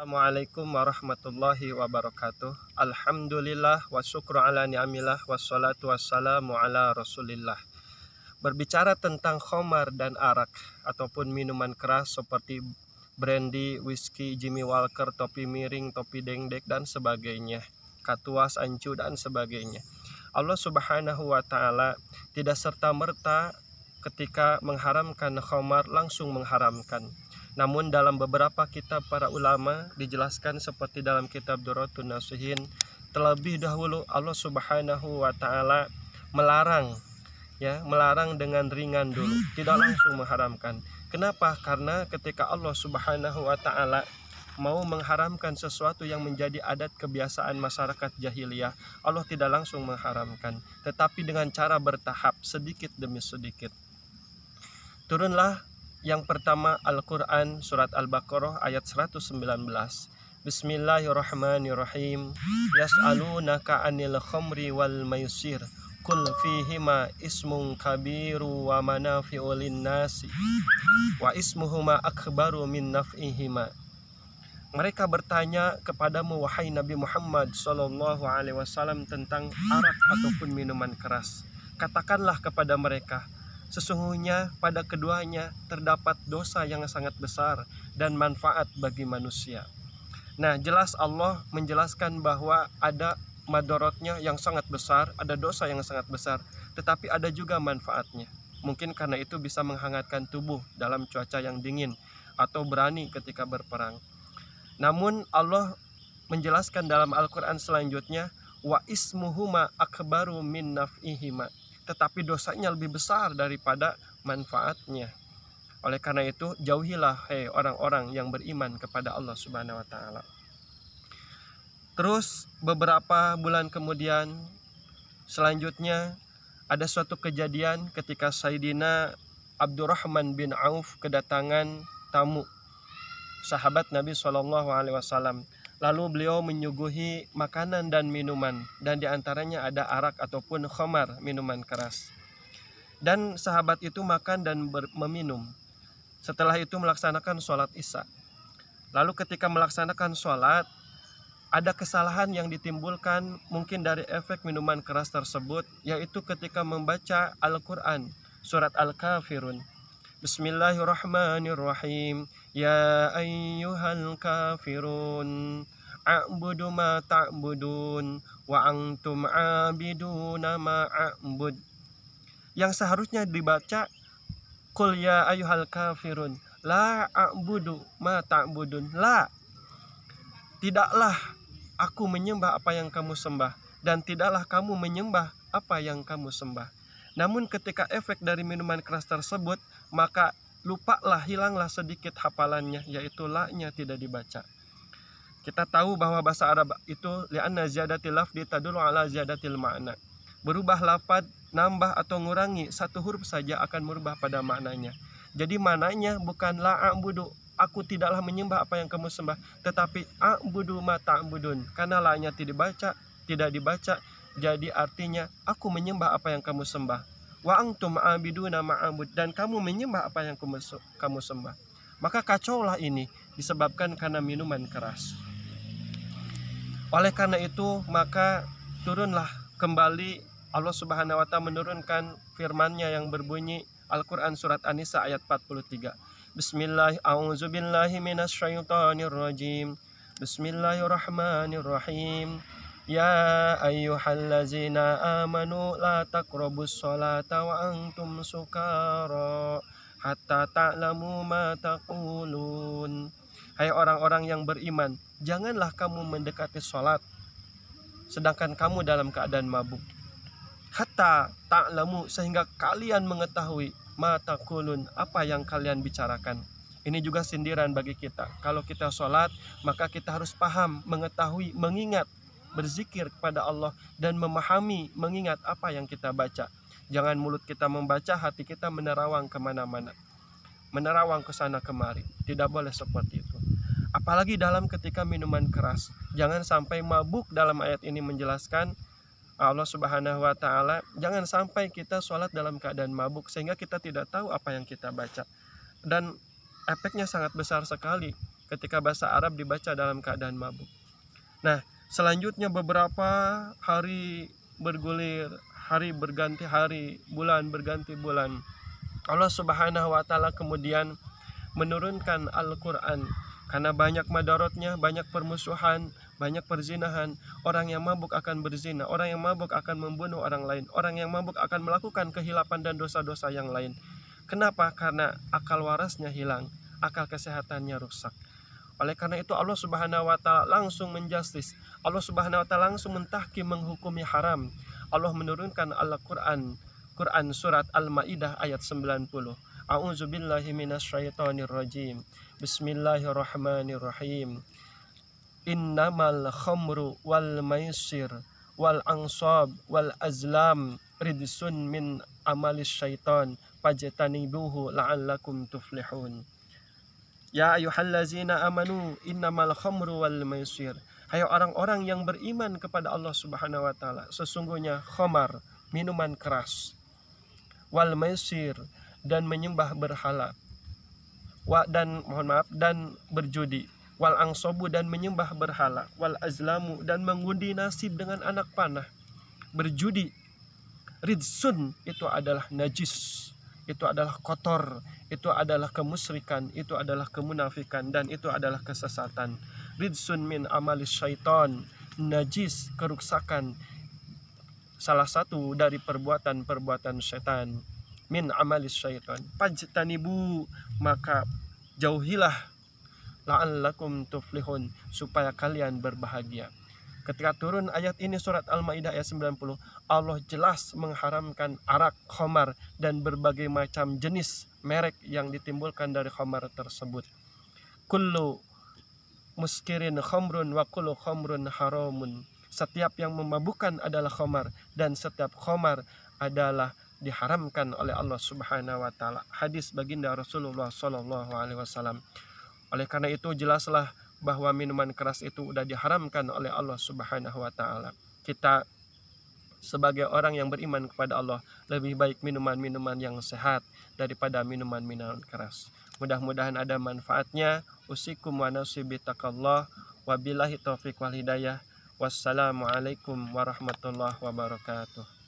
Assalamualaikum warahmatullahi wabarakatuh. Alhamdulillah wa syukru ala ni'amillah wassalatu wassalamu ala rasulillah. Berbicara tentang khamar dan arak ataupun minuman keras seperti brandy, whisky, Jimmy Walker, topi miring, topi dengdek dan sebagainya, katuas, ancu dan sebagainya. Allah Subhanahu wa taala tidak serta-merta ketika mengharamkan khamar langsung mengharamkan. Namun dalam beberapa kitab para ulama dijelaskan seperti dalam kitab Durratun Nasihin, terlebih dahulu Allah Subhanahu wa taala melarang dengan ringan dulu, tidak langsung mengharamkan. Kenapa? Karena ketika Allah Subhanahu wa taala mau mengharamkan sesuatu yang menjadi adat kebiasaan masyarakat jahiliyah, Allah tidak langsung mengharamkan, tetapi dengan cara bertahap, sedikit demi sedikit. Turunlah yang pertama Al-Quran surat Al-Baqarah ayat 119. Bismillahirrahmanirrahim. Yas'alunaka 'anil khamri wal maisir qul fihima ismun kabiru wa manafi'u lin-nasi wa ismuhuma akbaru min naf'ihima. Mereka bertanya kepadamu wahai Nabi Muhammad sallallahu alaihi wasallam tentang arak ataupun minuman keras. Katakanlah kepada mereka, sesungguhnya pada keduanya terdapat dosa yang sangat besar dan manfaat bagi manusia. Nah, jelas Allah menjelaskan bahwa ada madorotnya yang sangat besar, ada dosa yang sangat besar, tetapi ada juga manfaatnya. Mungkin karena itu bisa menghangatkan tubuh dalam cuaca yang dingin atau berani ketika berperang. Namun Allah menjelaskan dalam Al-Quran selanjutnya, wa ismuhuma akbaru min naf'ihima, tetapi dosanya lebih besar daripada manfaatnya. Oleh karena itu, jauhilah orang-orang yang beriman kepada Allah Subhanahu wa taala. Terus beberapa bulan kemudian, selanjutnya ada suatu kejadian ketika Sayyidina Abdurrahman bin Auf kedatangan tamu sahabat Nabi SAW. Lalu beliau menyuguhi makanan dan minuman, dan diantaranya ada arak ataupun khamar, minuman keras. Dan sahabat itu makan dan meminum. Setelah itu melaksanakan sholat isya. Lalu ketika melaksanakan sholat, ada kesalahan yang ditimbulkan mungkin dari efek minuman keras tersebut, yaitu ketika membaca Al-Quran, surat Al-Kafirun. Bismillahirrahmanirrahim. Ya ayyuhal kafirun a'budu ma ta'budun wa antum 'abiduna ma a'bud. Yang seharusnya dibaca qul ya ayyuhal kafirun la a'budu ma ta'budun. La, tidaklah aku menyembah apa yang kamu sembah, dan tidaklah kamu menyembah apa yang kamu sembah. Namun ketika efek dari minuman keras tersebut, maka lupalah, hilanglah sedikit hafalannya, yaitu la-nya tidak dibaca. Kita tahu bahwa bahasa Arab itu li'anna ziyadatil lafzi tadullu ala ziyadatil ma'na. Berubah lafaz, nambah atau ngurangi satu huruf saja akan merubah pada maknanya. Jadi maknanya bukan la a'budu, aku tidaklah menyembah apa yang kamu sembah, tetapi a'budu ma ta'budun. Karena la-nya tidak dibaca, jadi artinya aku menyembah apa yang kamu sembah. Wa antum abiduna ma'abud, dan kamu menyembah apa yang kamu sembah. Maka kacaulah ini disebabkan karena minuman keras. Oleh karena itu, maka turunlah kembali Allah Subhanahu wa taala menurunkan firman-Nya yang berbunyi Al-Quran surat An-Nisa ayat 43. A'udzubillahiminasyaitonirrajim. Bismillahirrahmanirrahim. Ya ayyuhallazina amanu la taqrabus sholata wa antum sukara hatta ta'lamu ma taqulun. Hai orang-orang yang beriman, janganlah kamu mendekati sholat sedangkan kamu dalam keadaan mabuk. Hatta ta'lamu, sehingga kalian mengetahui ma taqulun, apa yang kalian bicarakan. Ini juga sindiran bagi kita. Kalau kita sholat, maka kita harus paham, mengetahui, mengingat, berzikir kepada Allah, dan memahami, mengingat apa yang kita baca. Jangan mulut kita membaca, hati kita menerawang kemana-mana, menerawang ke sana kemari. Tidak boleh seperti itu. Apalagi dalam ketika minuman keras. Jangan sampai mabuk. Dalam ayat ini menjelaskan Allah Subhanahu wa taala, jangan sampai kita sholat dalam keadaan mabuk sehingga kita tidak tahu apa yang kita baca. Dan efeknya sangat besar sekali ketika bahasa Arab dibaca dalam keadaan mabuk. Nah, selanjutnya beberapa hari bergulir, hari berganti hari, bulan berganti bulan. Allah Subhanahu wa taala kemudian menurunkan Al-Qur'an karena banyak madarotnya, banyak permusuhan, banyak perzinahan. Orang yang mabuk akan berzina, orang yang mabuk akan membunuh orang lain, orang yang mabuk akan melakukan kehilapan dan dosa-dosa yang lain. Kenapa? Karena akal warasnya hilang, akal kesehatannya rusak. Oleh karena itu Allah Subhanahu wa taala langsung menjustis. Allah Subhanahu wa taala langsung mentahkim, menghukumi haram. Allah menurunkan Al-Qur'an, Quran surat Al-Maidah ayat 90. A'udzubillahi minasyaitonir rajim. Bismillahirrahmanirrahim. Innamal khamru wal maisir wal ansab wal azlam ridsun min amalis syaitan fajtanibuhu la'allakum tuflihun. Ya ayyuhallazina amanu innamal khamru wal maisir. Hai orang-orang yang beriman kepada Allah Subhanahu wa taala, sesungguhnya khamar, minuman keras, wal maisir, dan menyembah berhala, dan berjudi, wal angsobu, dan menyembah berhala, wal azlamu, dan mengundi nasib dengan anak panah. Berjudi, ridsun, itu adalah najis, itu adalah kotor, itu adalah kemusyrikan, itu adalah kemunafikan, dan itu adalah kesesatan. Ridsun min amalis syaitan, najis, keruksakan, salah satu dari perbuatan-perbuatan setan. Min amalis syaitan fajtanibu, maka jauhilah, la'allakum tuflihun, supaya kalian berbahagia. Ketika turun ayat ini surat Al-Maidah ayat 90, Allah jelas mengharamkan arak, khamar, dan berbagai macam jenis merek yang ditimbulkan dari khamar tersebut. Kullu muskirin khamrun wa kullu khamrun haramun. Setiap yang memabukkan adalah khamar, dan setiap khamar adalah diharamkan oleh Allah Subhanahu wa taala. Hadis baginda Rasulullah sallallahu alaihi wasallam. Oleh karena itu jelaslah bahwa minuman keras itu sudah diharamkan oleh Allah Subhanahu wa taala. Kita sebagai orang yang beriman kepada Allah lebih baik minuman-minuman yang sehat daripada minuman-minuman keras. Mudah-mudahan ada manfaatnya. Usikum wa nafsi bitaqallah. Wabillahi taufiq wal hidayah. Wassalamualaikum warahmatullahi wabarakatuh.